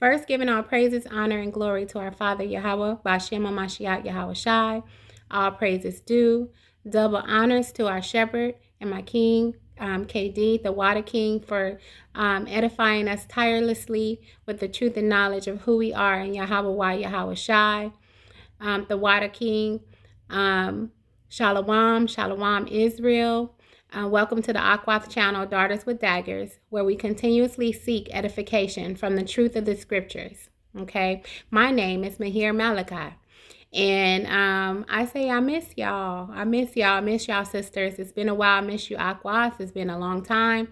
First, giving all praises, honor, and glory to our Father Yahweh, Bashem Mashiach Yahawashi. All praises due. Double honors to our shepherd and my king, KD, the Water King, for edifying us tirelessly with the truth and knowledge of who we are in Yahweh Yahawashi, the Water King. Shalom, Shalom Israel. Welcome to the Akwath channel, Daughters with Daggers, where we continuously seek edification from the truth of the scriptures. Okay, my name is Mahir Malachi, and I say I miss y'all. I miss y'all, sisters. It's been a while. I miss you, Akwath. It's been a long time.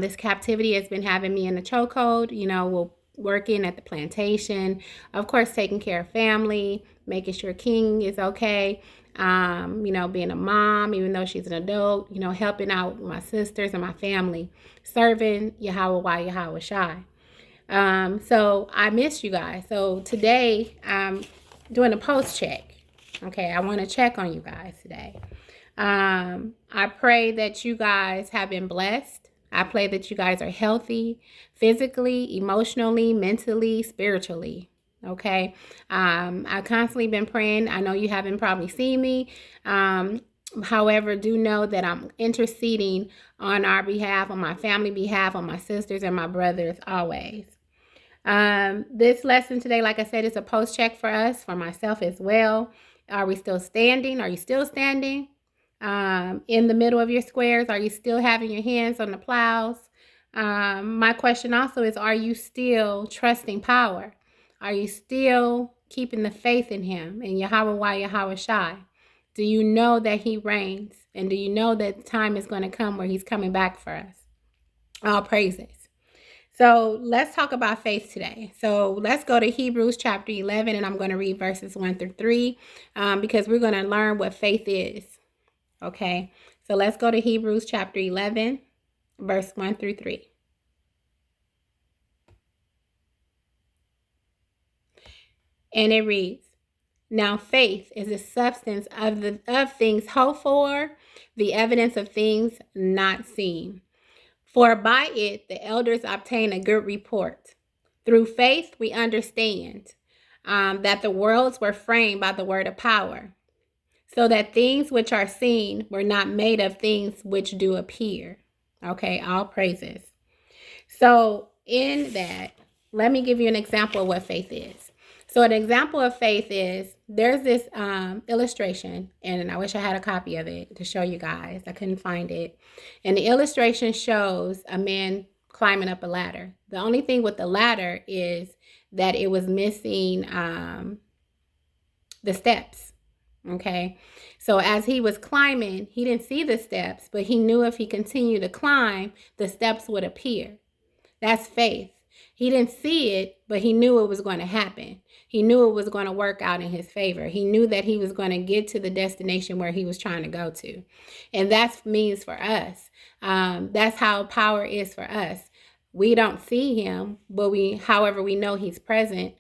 This captivity has been having me in the chokehold. We're working at the plantation, of course, taking care of family, making sure King is okay. Being a mom, even though she's an adult, helping out my sisters and my family, serving Yahweh Yahawashi. So I miss you guys. So today I'm doing a post check. Okay, I want to check on you guys today. I pray that you guys have been blessed. I pray that you guys are healthy, physically, emotionally, mentally, spiritually. Okay. I've constantly been praying. I know you haven't probably seen me. However, do know that I'm interceding on our behalf, on my family behalf, on my sisters and my brothers always. This lesson today, like I said, is a post check for us, for myself as well. Are we still standing? Are you still standing? In the middle of your squares? Are you still having your hands on the plows? My question also is, are you still trusting power? Are you still keeping the faith in him, in Yahweh Yahawashi? Do you know that he reigns? And do you know that the time is going to come where he's coming back for us? All praises. So let's talk about faith today. So let's go to Hebrews chapter 11, and I'm going to read verses 1 through 3 because we're going to learn what faith is. Okay, so let's go to Hebrews chapter 11, verse 1 through 3. And it reads, "Now faith is the substance of things hoped for, the evidence of things not seen. For by it the elders obtain a good report. Through faith we understand that the worlds were framed by the word of power, so that things which are seen were not made of things which do appear." Okay, all praises. So in that, let me give you an example of what faith is. So an example of faith is, there's this illustration, and I wish I had a copy of it to show you guys. I couldn't find it. And the illustration shows a man climbing up a ladder. The only thing with the ladder is that it was missing the steps. Okay, so as he was climbing, he didn't see the steps, but he knew if he continued to climb, the steps would appear. That's faith. He didn't see it, but he knew it was going to happen. He knew it was going to work out in his favor. He knew that he was going to get to the destination where he was trying to go to. And that means for us. That's how power is for us. We don't see him, but however, we know he's present.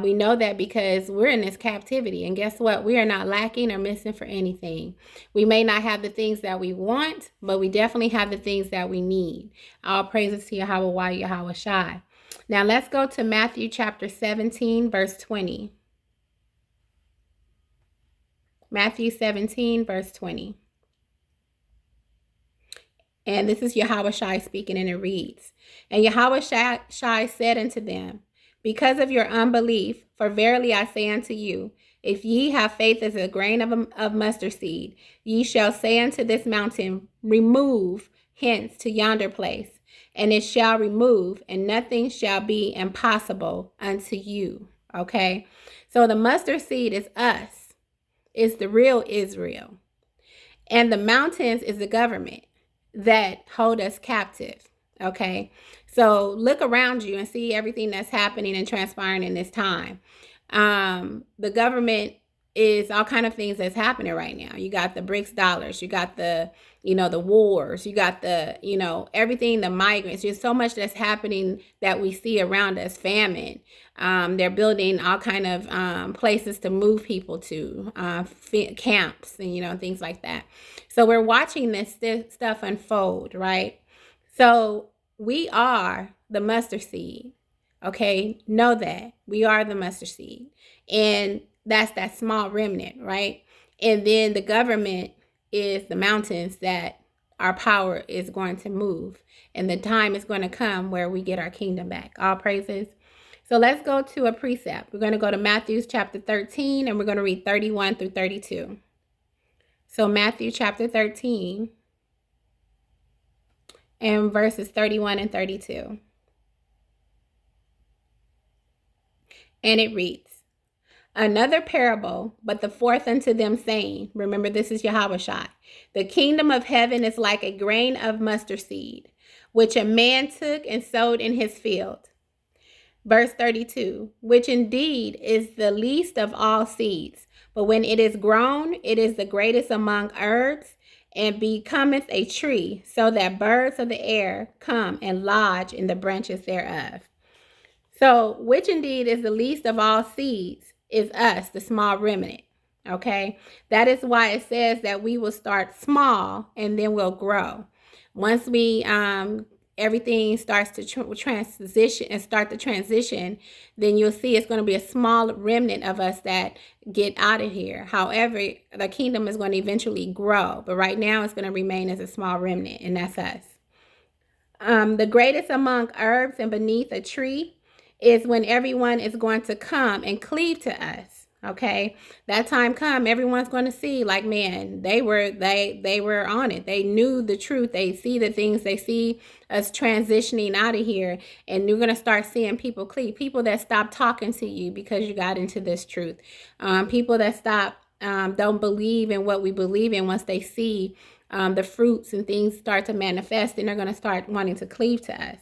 We know that because we're in this captivity. And guess what? We are not lacking or missing for anything. We may not have the things that we want, but we definitely have the things that we need. All praises to Yahweh Yahawashi. Now let's go to Matthew chapter 17, verse 20. Matthew 17, verse 20. And this is Yahawashi speaking, and it reads, "And Yahawashi said unto them, Because of your unbelief, for verily I say unto you, if ye have faith as a grain of mustard seed, ye shall say unto this mountain, Remove hence to yonder place, and it shall remove, and nothing shall be impossible unto you." Okay, so the mustard seed is us. It's the real Israel. And the mountains is the government that hold us captive. Okay, so look around you and see everything that's happening and transpiring in this time. The government is all kind of things that's happening right now. You got the BRICS dollars, you got the wars, you got the everything, the migrants. There's so much that's happening that we see around us. Famine. They're building all kind of places to move people to, camps and things like that. So we're watching this stuff unfold, right? So we are the mustard seed. Okay, know that we are the mustard seed, and that's that small remnant, right? And then the government is the mountains that our power is going to move, and the time is going to come where we get our kingdom back. All praises. So let's go to a precept. We're going to go to Matthew chapter 13, and we're going to read 31 through 32. So Matthew chapter 13 and verses 31 and 32. And it reads, another parable, but the fourth unto them, saying, remember, this is Yahawashi, the kingdom of heaven is like a grain of mustard seed, which a man took and sowed in his field. Verse 32, which indeed is the least of all seeds, but when it is grown, it is the greatest among herbs, and becometh a tree, so that birds of the air come and lodge in the branches thereof. So, which indeed is the least of all seeds is us, the small remnant. Okay, that is why it says that we will start small and then we'll grow. Once we everything starts to transition and start the transition, then you'll see it's going to be a small remnant of us that get out of here. However, the kingdom is going to eventually grow, but right now it's going to remain as a small remnant, and that's us. The greatest among herbs and beneath a tree is when everyone is going to come and cleave to us. Okay, that time come, everyone's going to see, like, man, they were on it. They knew the truth. They see the things. They see us transitioning out of here, and you're going to start seeing people cleave. People that stop talking to you because you got into this truth. People that stop don't believe in what we believe in. Once they see the fruits and things start to manifest, then they're going to start wanting to cleave to us.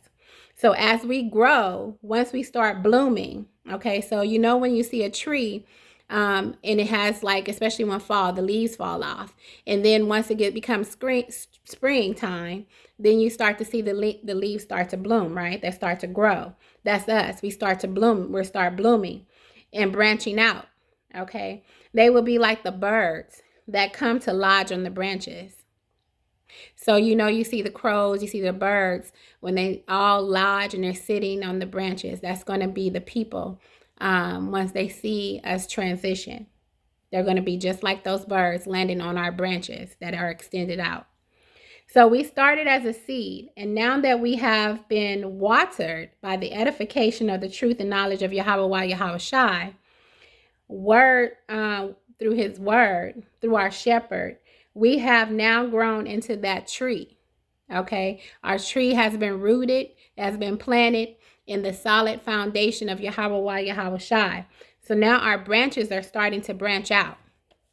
So as we grow, once we start blooming, okay, so you know when you see a tree, and it has, like, especially when fall, the leaves fall off, and then once it becomes springtime, then you start to see the leaves start to bloom, right? They start to grow. That's us. We start to bloom. We start blooming and branching out. Okay, they will be like the birds that come to lodge on the branches. So, you know, you see the crows, you see the birds, when they all lodge and they're sitting on the branches, that's going to be the people. Once they see us transition, they're going to be just like those birds landing on our branches that are extended out. So we started as a seed, and now that we have been watered by the edification of the truth and knowledge of Yahweh Yahawashi, through his word, through our shepherd, we have now grown into that tree. Okay, our tree has been rooted, has been planted in the solid foundation of Yahweh Yahawashi. So now our branches are starting to branch out.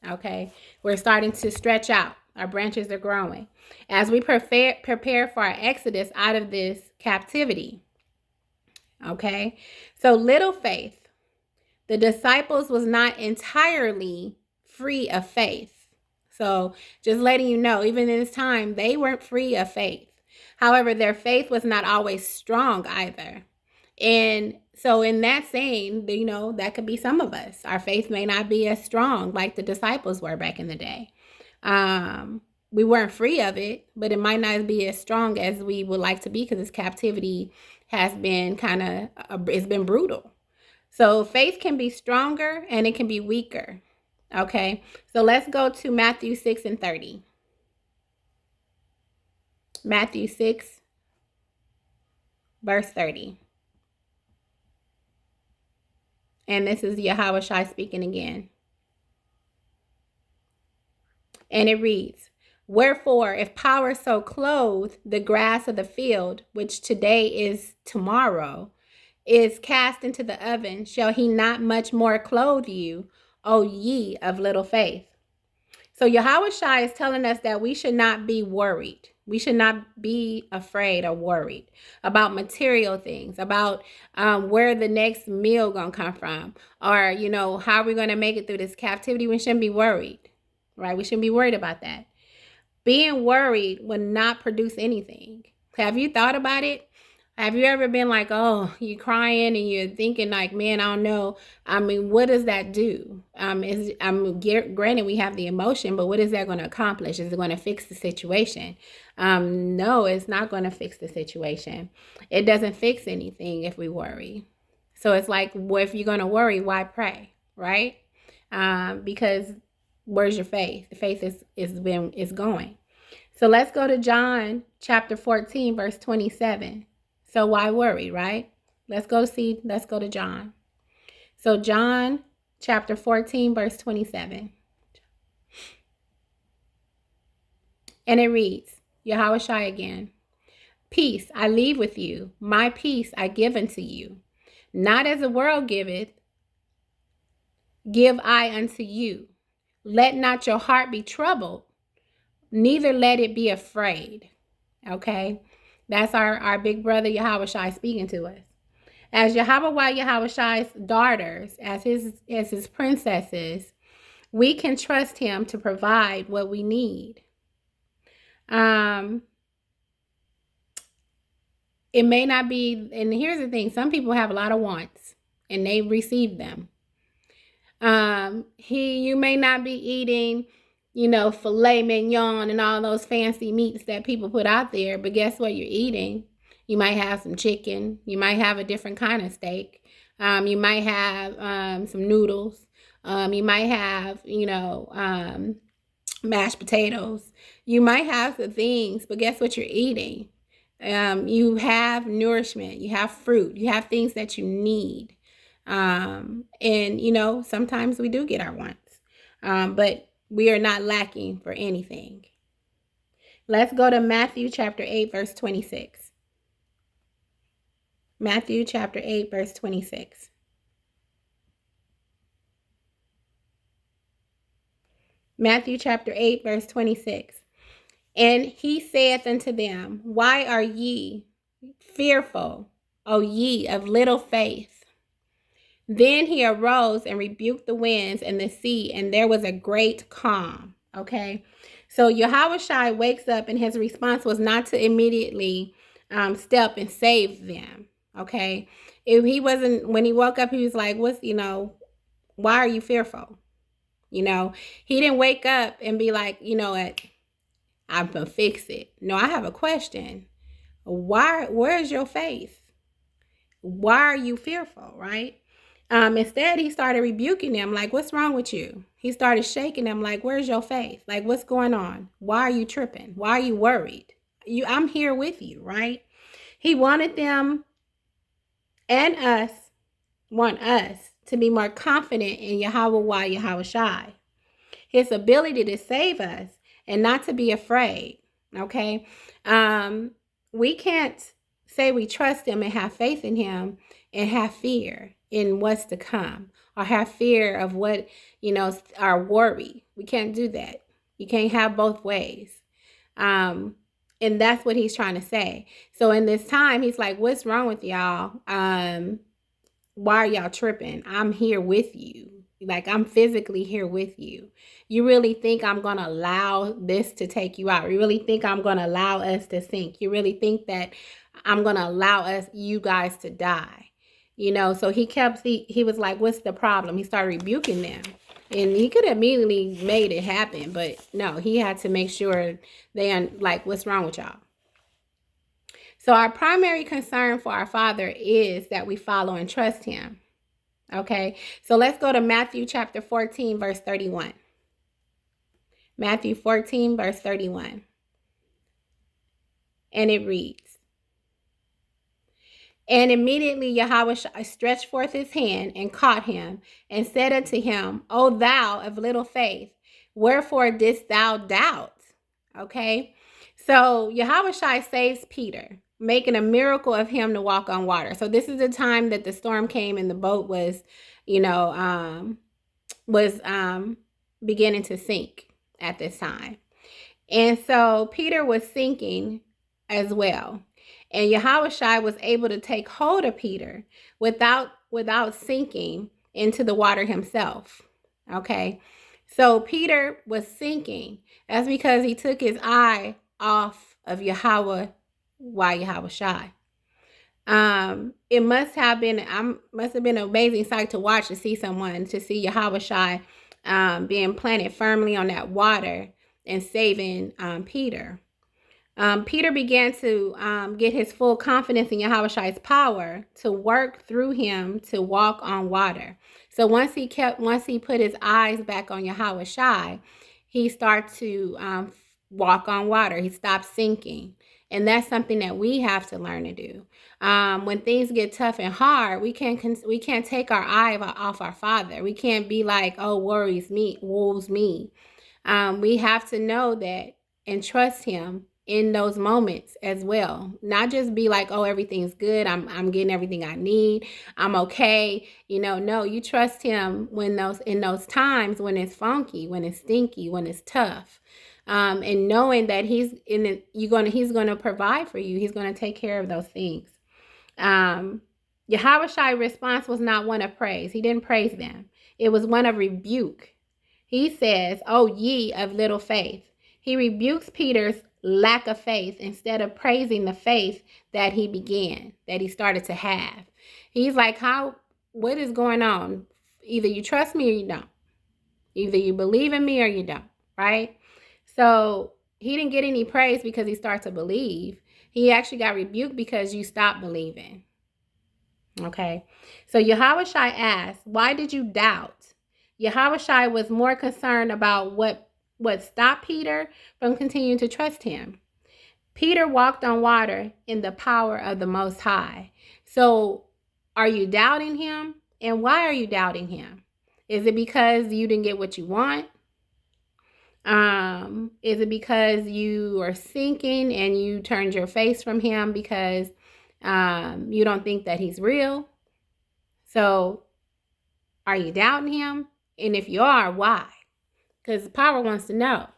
Okay, we're starting to stretch out. Our branches are growing as we prepare for our exodus out of this captivity. Okay, so little faith. The disciples was not entirely free of faith. So just letting you know, even in this time, they weren't free of faith. However, their faith was not always strong either. And so in that saying, you know, that could be some of us. Our faith may not be as strong like the disciples were back in the day. We weren't free of it, but it might not be as strong as we would like to be, because this captivity has been it's been brutal. So faith can be stronger and it can be weaker. Okay, so let's go to Matthew 6 and 30. Matthew 6, verse 30. And this is Yahawashi speaking again. And it reads, wherefore, if power so clothe the grass of the field, which today is tomorrow, is cast into the oven, shall he not much more clothe you, O ye of little faith? So Yahawashi is telling us that we should not be worried. We should not be afraid or worried about material things, about where the next meal gonna come from, or, you know, how we're gonna make it through this captivity. We shouldn't be worried, right? We shouldn't be worried about that. Being worried would not produce anything. Have you thought about it? Have you ever been like, oh, you crying and you're thinking like, man, I don't know. I mean, what does that do? Granted, we have the emotion, but what is that going to accomplish? Is it going to fix the situation? No, it's not going to fix the situation. It doesn't fix anything if we worry. So it's like, well, if you're going to worry, why pray, right? Because where's your faith? The faith is going. So let's go to John chapter 14, verse 27. So why worry, right? Let's go to John. So John chapter 14, verse 27. And it reads, Yahawashi again, peace I leave with you, my peace I give unto you. Not as the world giveth, give I unto you. Let not your heart be troubled, neither let it be afraid. Okay? That's our big brother Yahawashi speaking to us. As Yahawashi's daughters, as his princesses, we can trust him to provide what we need. It may not be, and here's the thing, some people have a lot of wants and they receive them. You may not be eating, filet mignon and all those fancy meats that people put out there, but guess what you're eating? You might have some chicken. You might have a different kind of steak. You might have some noodles. You might have, mashed potatoes. You might have some things, but guess what you're eating? You have nourishment. You have fruit. You have things that you need. And, sometimes we do get our wants, but we are not lacking for anything. Let's go to Matthew chapter 8, verse 26. Matthew chapter 8, verse 26. Matthew chapter 8, verse 26. And he saith unto them, why are ye fearful, O ye of little faith? Then he arose and rebuked the winds and the sea, and there was a great calm. Okay. So Yahawashi wakes up, and his response was not to immediately step and save them. Okay. If he wasn't, when he woke up, he was like, why are you fearful? He didn't wake up and be like, I'm going to fix it. No, I have a question. Where's your faith? Why are you fearful, right? Instead, he started rebuking them, like, what's wrong with you? He started shaking them, like, where's your faith? Like, what's going on? Why are you tripping? Why are you worried? I'm here with you, right? He wanted them and want us to be more confident in Yahawashi, his ability to save us and not to be afraid, okay? We can't say we trust him and have faith in him and have fear in what's to come, or have fear of what, our worry. We can't do that. You can't have both ways. And that's what he's trying to say. So in this time, he's like, what's wrong with y'all? Why are y'all tripping? I'm here with you. Like, I'm physically here with you. You really think I'm going to allow this to take you out? You really think I'm going to allow us to sink? You really think that I'm going to allow you guys to die? So he was like, what's the problem? He started rebuking them. And he could have immediately made it happen, but no, he had to make sure what's wrong with y'all? So our primary concern for our Father is that we follow and trust him. Okay, so let's go to Matthew chapter 14, verse 31. Matthew 14, verse 31. And it reads, and immediately Yahweh stretched forth his hand and caught him and said unto him, O thou of little faith, wherefore didst thou doubt? Okay, so Yahweh saves Peter, making a miracle of him to walk on water. So this is the time that the storm came and the boat was, beginning to sink at this time. And so Peter was sinking as well. And Yahawashi was able to take hold of Peter without sinking into the water himself. Okay. So Peter was sinking. That's because he took his eye off of Yahawashi. It must have been an amazing sight to watch, to see Yahawashi being planted firmly on that water and saving Peter. Peter began to get his full confidence in Yahawashi's power to work through him to walk on water. So once he put his eyes back on Yahawashi, he started to walk on water. He stopped sinking. And that's something that we have to learn to do. When things get tough and hard, we can't take our eye off our Father. We can't be like, oh, woes me. We have to know that and trust him in those moments as well. Not just be like, oh, everything's good. I'm getting everything I need. I'm okay. No, you trust him in those times when it's funky, when it's stinky, when it's tough. And knowing that he's gonna provide for you. He's gonna take care of those things. Yahawashi's response was not one of praise. He didn't praise them. It was one of rebuke. He says, "Oh, ye of little faith." He rebukes Peter's lack of faith instead of praising the faith that he started to have. He's like, what is going on? Either you trust me or you don't. Either you believe in me or you don't, right? So he didn't get any praise because he started to believe. He actually got rebuked because you stopped believing. Okay. So Yahawashi asked, why did you doubt? Yahawashi was more concerned about what stopped Peter from continuing to trust him. Peter walked on water in the power of the Most High. So are you doubting him? And why are you doubting him? Is it because you didn't get what you want? Is it because you are sinking and you turned your face from him because you don't think that he's real? So are you doubting him? And if you are, why? Because the power wants to know.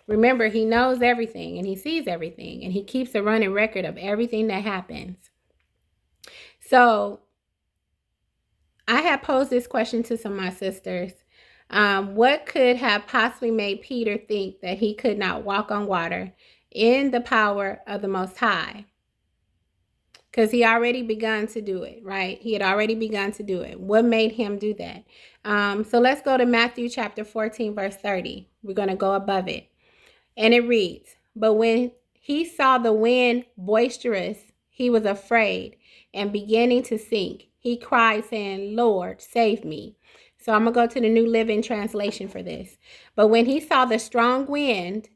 Remember, he knows everything and he sees everything and he keeps a running record of everything that happens. So I have posed this question to some of my sisters. What could have possibly made Peter think that he could not walk on water in the power of the Most High? Because he already begun to do it, right? He had already begun to do it. What made him do that? So let's go to Matthew chapter 14, verse 30. We're going to go above it. And it reads, but when he saw the wind boisterous, he was afraid and beginning to sink. He cried, saying, Lord, save me. So I'm going to go to the New Living Translation for this. But when he saw the strong wind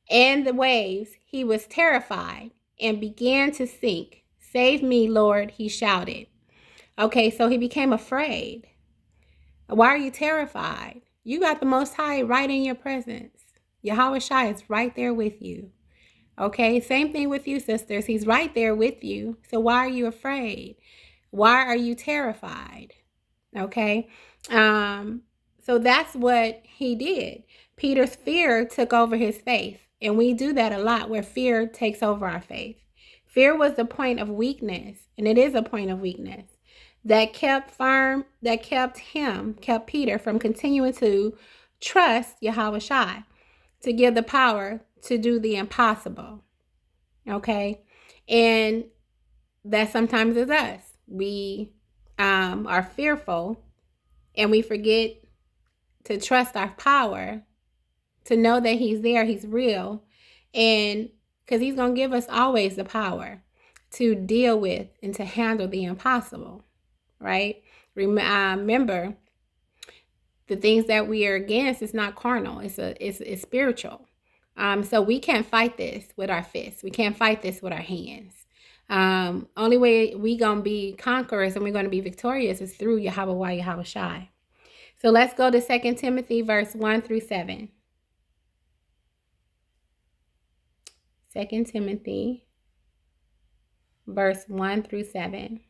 and the waves, he was terrified and began to sink. Save me, Lord, he shouted. Okay, so he became afraid. Why are you terrified? You got the Most High right in your presence. Yahawashi is right there with you. Okay, same thing with you, sisters. He's right there with you. So why are you afraid? Why are you terrified? Okay, so that's what he did. Peter's fear took over his faith. And we do that a lot, where fear takes over our faith. Fear was the point of weakness, and it is a point of weakness that kept Peter from continuing to trust Yahawashi, to give the power to do the impossible. Okay, and that sometimes is us. We are fearful, and we forget to trust our power, to know that he's there, he's real, and because he's going to give us always the power to deal with and to handle the impossible, right? Remember, the things that we are against is not carnal, it's spiritual. So we can't fight this with our fists. We can't fight this with our hands. Only way we going to be conquerors and we're going to be victorious is through Yahawashi. So let's go to 2 Timothy verse 1 through 7. 2 Timothy verse 1 through 7.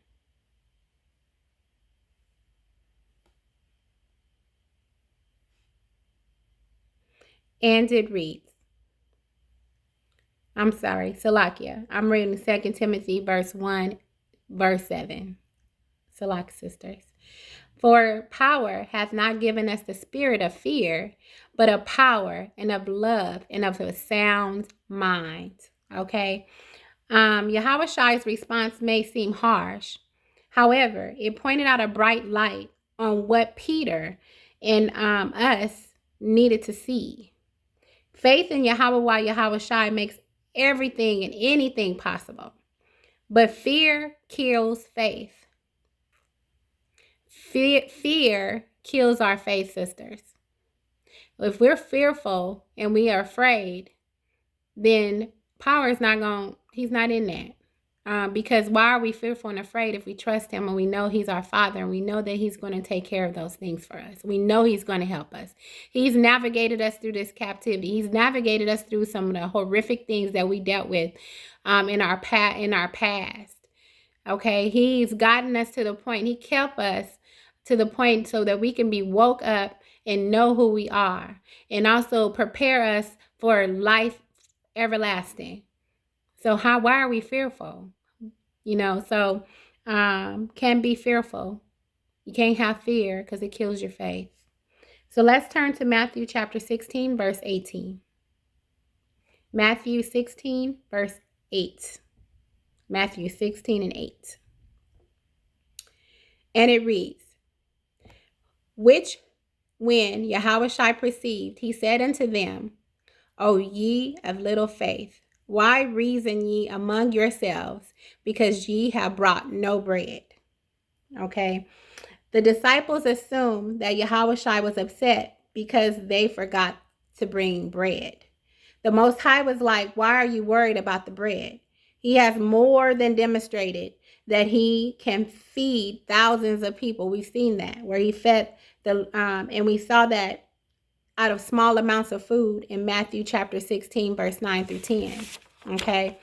And it reads, Salakia. I'm reading 2 Timothy verse 1, verse 7. Salak, sisters. For power hath not given us the spirit of fear, but of power and of love and of a sound mind. Okay? Yahawashi's response may seem harsh. However, it pointed out a bright light on what Peter and us needed to see. Faith in Yahawashi makes everything and anything possible. But fear kills faith. Fear kills our faith, sisters. If we're fearful and we are afraid, then power is not going, he's not in that. Because why are we fearful and afraid if we trust him and we know he's our Father and we know that he's going to take care of those things for us? We know he's going to help us. He's navigated us through this captivity. He's navigated us through some of the horrific things that we dealt with in our past. Okay, he's gotten us to the point. He kept us to the point so that we can be woke up and know who we are, and also prepare us for life everlasting. So why are we fearful? Can be fearful. You can't have fear because it kills your faith. So let's turn to Matthew chapter 16, verse 18. Matthew 16, verse 8. Matthew 16 and 8. And it reads, which when Yahawashi perceived, he said unto them, O ye of little faith, why reason ye among yourselves, because ye have brought no bread? Okay. The disciples assumed that Yahawashi was upset because they forgot to bring bread. The Most High was like, why are you worried about the bread? He has more than demonstrated that he can feed thousands of people. We've seen that, where he fed and we saw that out of small amounts of food in Matthew chapter 16, verse 9 through 10. Okay.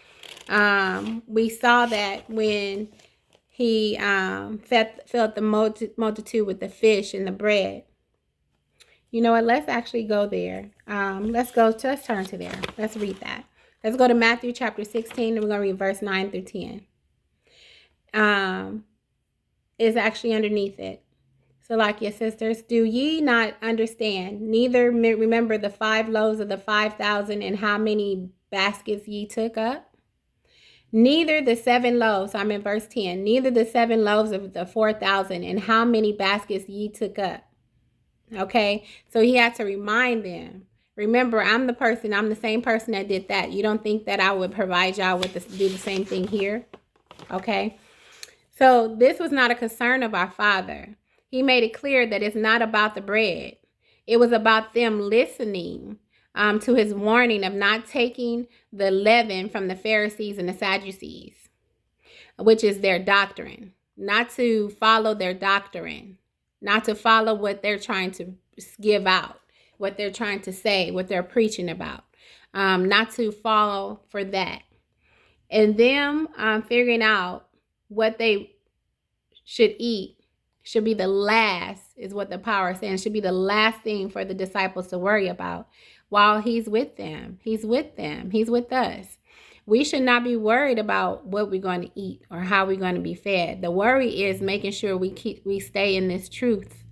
We saw that when he fed the multitude with the fish and the bread. You know what? Let's actually go there. Let's turn to there. Let's read that. Let's go to Matthew chapter 16, and we're going to read verse 9 through 10. It's actually underneath it. So like your sisters, do ye not understand, neither remember the 5 loaves of the 5,000 and how many baskets ye took up? Neither the 7 loaves, I'm in verse 10, neither the 7 loaves of the 4,000 and how many baskets ye took up. Okay, so he had to remind them. Remember, I'm the same person that did that. You don't think that I would provide y'all with do the same thing here? Okay, so this was not a concern of our Father. He made it clear that it's not about the bread. It was about them listening to his warning of not taking the leaven from the Pharisees and the Sadducees, which is their doctrine. Not to follow their doctrine. Not to follow what they're trying to give out, what they're trying to say, what they're preaching about. Not to follow for that. And them figuring out what they should eat should be the last, is what the power is saying, should be the last thing for the disciples to worry about while he's with them. He's with them. He's with us. We should not be worried about what we're going to eat or how we're going to be fed. The worry is making sure we stay in this truth,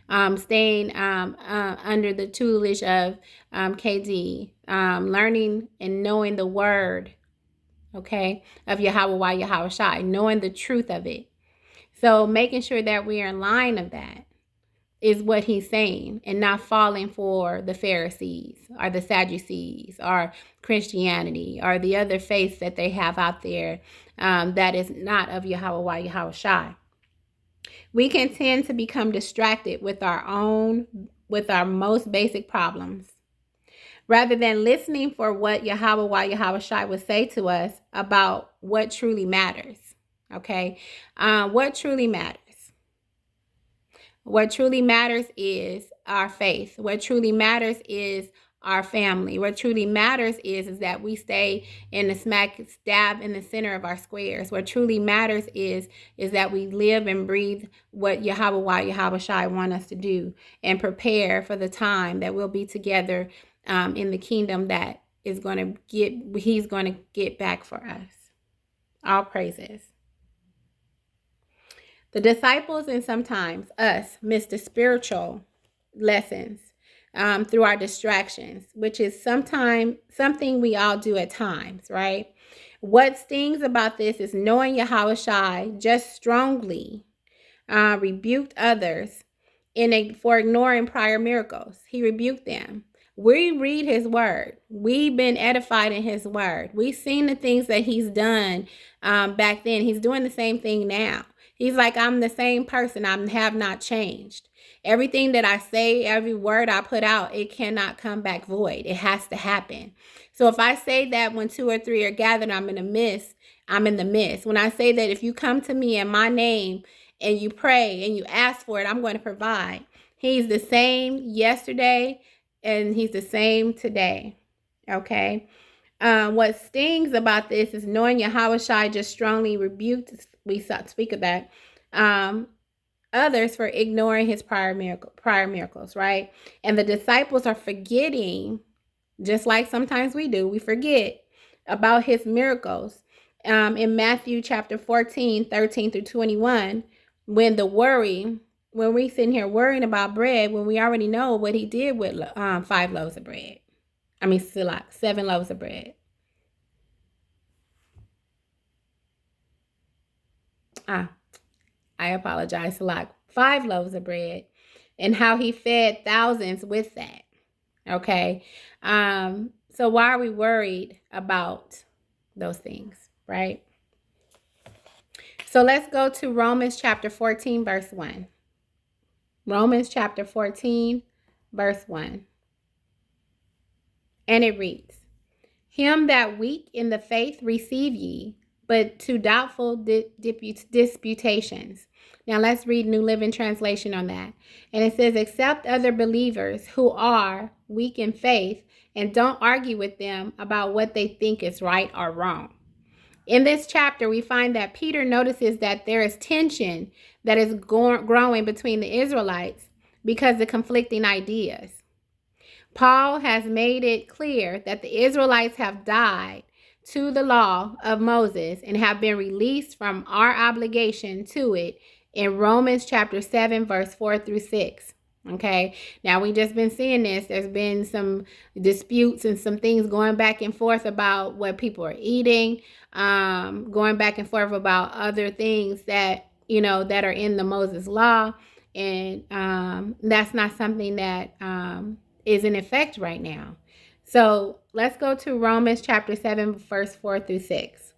staying under the tutelage of KD, learning and knowing the word, okay, of Yahawashi, knowing the truth of it. So making sure that we are in line of that is what he's saying, and not falling for the Pharisees or the Sadducees or Christianity or the other faiths that they have out there that is not of Yahawashi. We can tend to become distracted with our most basic problems, rather than listening for what Yahawashi would say to us about what truly matters. Okay, what truly matters? What truly matters is our faith. What truly matters is our family. What truly matters is that we stay in the smack dab in the center of our squares. What truly matters is that we live and breathe what Yahawashi want us to do, and prepare for the time that we'll be together in the kingdom that he's going to get back for us. All praises. The disciples, and sometimes us, miss the spiritual lessons through our distractions, which is something we all do at times, right? What stings about this is knowing Yahawashi just strongly rebuked others for ignoring prior miracles. He rebuked them. We read his word. We've been edified in his word. We've seen the things that he's done back then. He's doing the same thing now. He's like, I'm the same person. I have not changed. Everything that I say, every word I put out, it cannot come back void. It has to happen. So if I say that when 2 or 3 are gathered, I'm in the midst. I'm in the midst. When I say that if you come to me in my name and you pray and you ask for it, I'm going to provide. He's the same yesterday and he's the same today. Okay. What stings about this is knowing Yahawashi just strongly rebuked, we speak of that, others for ignoring his prior miracles, right? And the disciples are forgetting, just like sometimes we do, we forget about his miracles. In Matthew chapter 14, 13 through 21, when we sitting here worrying about bread, when we already know what he did with 5 loaves of bread. 7 loaves of bread. I apologize, Salak. 5 loaves of bread, and how he fed thousands with that. Okay. So why are we worried about those things, right? So let's go to Romans chapter 14, verse 1. Romans chapter 14, verse 1. And it reads, Him that weak in the faith receive ye, but to doubtful disputations. Now let's read New Living Translation on that. And it says, accept other believers who are weak in faith and don't argue with them about what they think is right or wrong. In this chapter, we find that Peter notices that there is tension that is growing between the Israelites because of conflicting ideas. Paul has made it clear that the Israelites have died to the law of Moses and have been released from our obligation to it in Romans chapter 7, verse 4 through 6. Okay, now we just been seeing this. There's been some disputes and some things going back and forth about what people are eating, going back and forth about other things that, that are in the Moses law. And that's not something that is in effect right now. So let's go to Romans chapter 7, verse 4 through 6.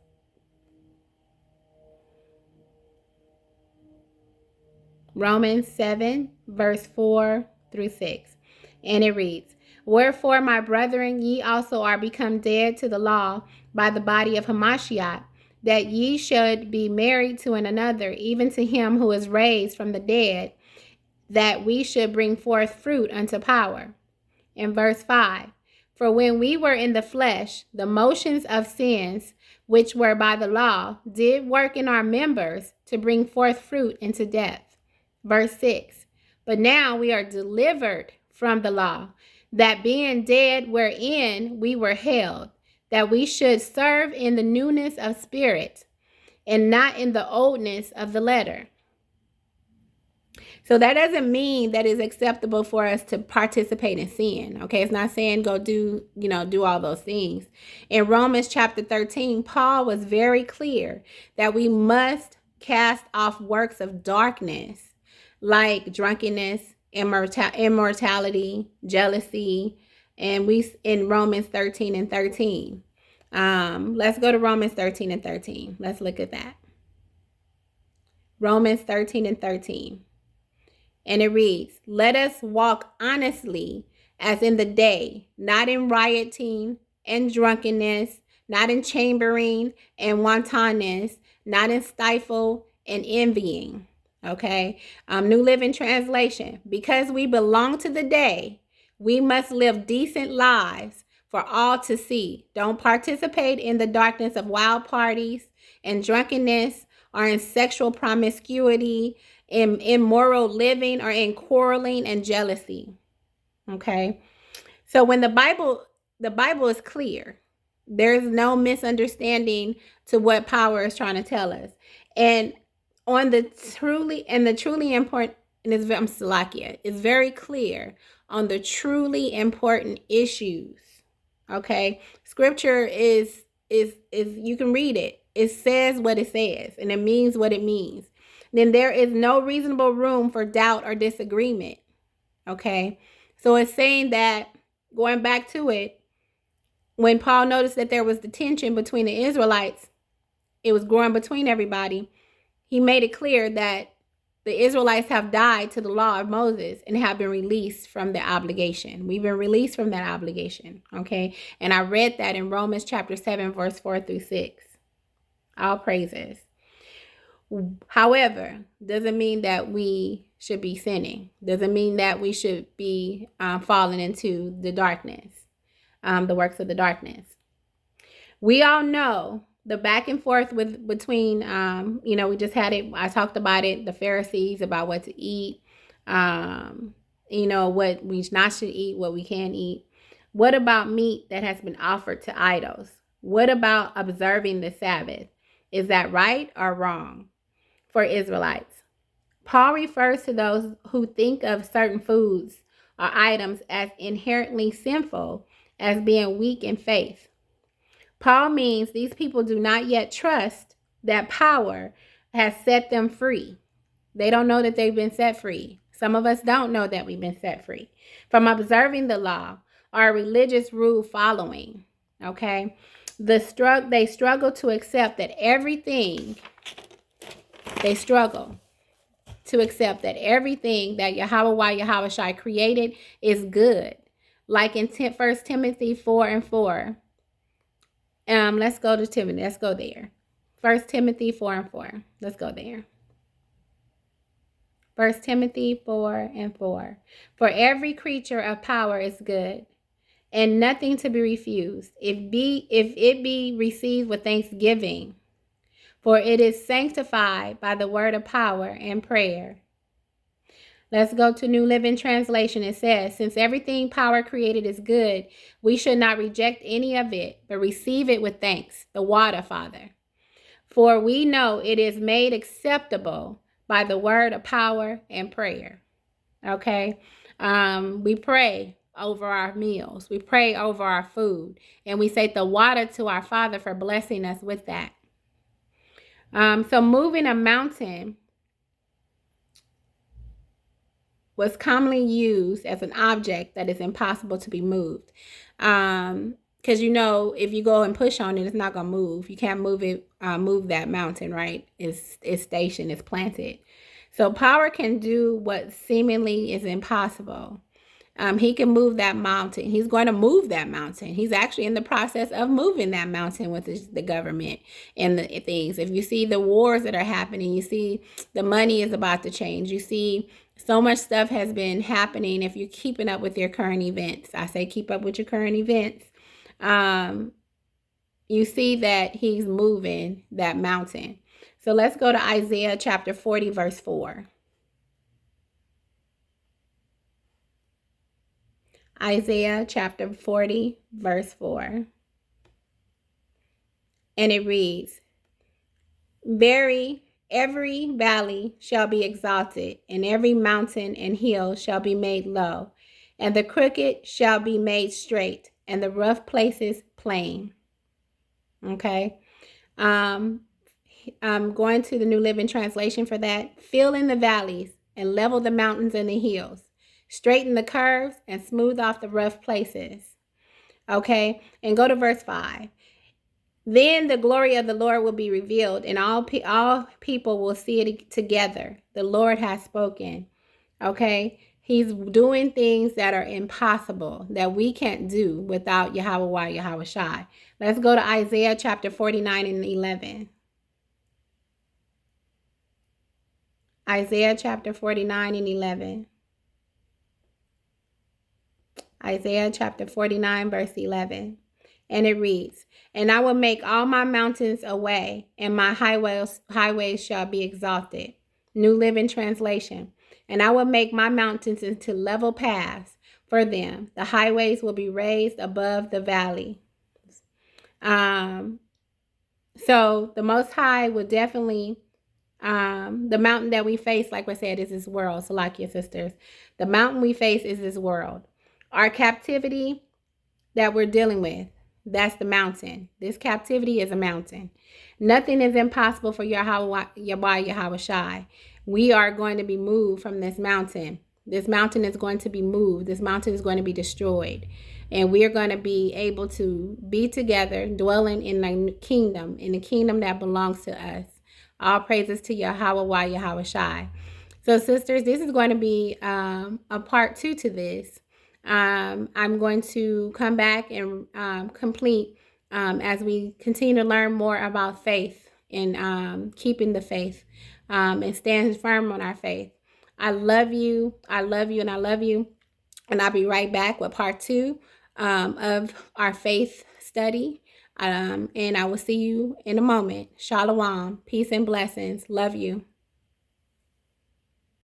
Romans 7, verse 4 through 6. And it reads, Wherefore, my brethren, ye also are become dead to the law by the body of Hamashiach, that ye should be married to one another, even to him who is raised from the dead, that we should bring forth fruit unto power. In verse 5, For when we were in the flesh, the motions of sins, which were by the law, did work in our members to bring forth fruit unto death. Verse 6, But now we are delivered from the law, that being dead wherein we were held, that we should serve in the newness of spirit, and not in the oldness of the letter. So that doesn't mean that it's acceptable for us to participate in sin. Okay, it's not saying go do all those things. In Romans chapter 13, Paul was very clear that we must cast off works of darkness like drunkenness, immortality, jealousy, and we in Romans 13 and 13. Let's go to Romans 13 and 13. Let's look at that. Romans 13 and 13. And it reads, Let us walk honestly as in the day, not in rioting and drunkenness, not in chambering and wantonness, not in stifle and envying. Okay. New Living Translation. Because we belong to the day, we must live decent lives for all to see. Don't participate in the darkness of wild parties and drunkenness, or in sexual promiscuity, in immoral living, or in quarreling and jealousy. Okay. So when the Bible is clear, there's no misunderstanding to what power is trying to tell us. And on the truly important, and it's very clear on the truly important issues. Okay. Scripture is is you can read it. It says what it says, and it means what it means. Then there is no reasonable room for doubt or disagreement. Okay? So it's saying that, going back to it, when Paul noticed that there was the tension between the Israelites, it was growing between everybody. He made it clear that the Israelites have died to the law of Moses and have been released from the obligation. We've been released from that obligation, okay? And I read that in Romans chapter 7, verse 4 through 6. All praises. However, doesn't mean that we should be sinning. Doesn't mean that we should be falling into the darkness, the works of the darkness. We all know the back and forth between, we just had it. I talked about it, the Pharisees, about what to eat, what we not should eat, what we can eat. What about meat that has been offered to idols? What about observing the Sabbath? Is that right or wrong for Israelites? Paul refers to those who think of certain foods or items as inherently sinful as being weak in faith. Paul means these people do not yet trust that power has set them free. They don't know that they've been set free. Some of us don't know that we've been set free from observing the law or religious rule following. Okay? They struggle to accept that everything that Yahawashi created is good. Like in 1 Timothy 4 and 4. Let's go to Timothy. Let's go there. 1 Timothy 4 and 4. Let's go there. 1 Timothy 4 and 4. For every creature of power is good, and nothing to be refused, if it be received with thanksgiving, for it is sanctified by the word of power and prayer. Let's go to New Living Translation. It says, since everything power created is good, we should not reject any of it, but receive it with thanks, the water, Father. For we know it is made acceptable by the word of power and prayer. Okay? We pray over our meals. We pray over our food. And we say the water to our Father for blessing us with that. So moving a mountain was commonly used as an object that is impossible to be moved. Because if you go and push on it, it's not going to move. You can't move it, move that mountain, right? It's stationed, it's planted. So power can do what seemingly is impossible. He can move that mountain. He's going to move that mountain. He's actually in the process of moving that mountain with the government and the things. If you see the wars that are happening, you see the money is about to change. You see so much stuff has been happening. If you're keeping up with your current events, I say keep up with your current events. You see that he's moving that mountain. So let's go to Isaiah chapter 40, verse 4. Isaiah chapter 40, verse 4. And it reads, every valley shall be exalted, and every mountain and hill shall be made low, and the crooked shall be made straight, and the rough places plain. Okay. I'm going to the New Living Translation for that. Fill in the valleys and level the mountains and the hills. Straighten the curves and smooth off the rough places. Okay, and go to verse 5. Then the glory of the Lord will be revealed, and all people will see it together. The Lord has spoken. Okay, he's doing things that are impossible, that we can't do without Yahawashi. Let's go to Isaiah chapter 49 and 11. Isaiah chapter 49 and 11. Isaiah chapter 49, verse 11. And it reads, and I will make all my mountains a way, and my highways shall be exalted. New Living Translation. And I will make my mountains into level paths for them. The highways will be raised above the valley. So the Most High will definitely, the mountain that we face, like I said, is this world. So like your sisters, the mountain we face is this world. Our captivity that we're dealing with, That's the mountain. This captivity is a mountain. Nothing is impossible for Yahawashi. We are going to be moved from this mountain. This mountain is going to be moved. This mountain is going to be destroyed. And we are going to be able to be together, dwelling in the kingdom that belongs to us. All praises to Yahawashi. So, sisters, this is going to be a part 2 to this. I'm going to come back and complete as we continue to learn more about faith and keeping the faith and stand firm on our faith. I love you. I love you and I love you. And I'll be right back with part 2 of our faith study. And I will see you in a moment. Shalom. Peace and blessings. Love you.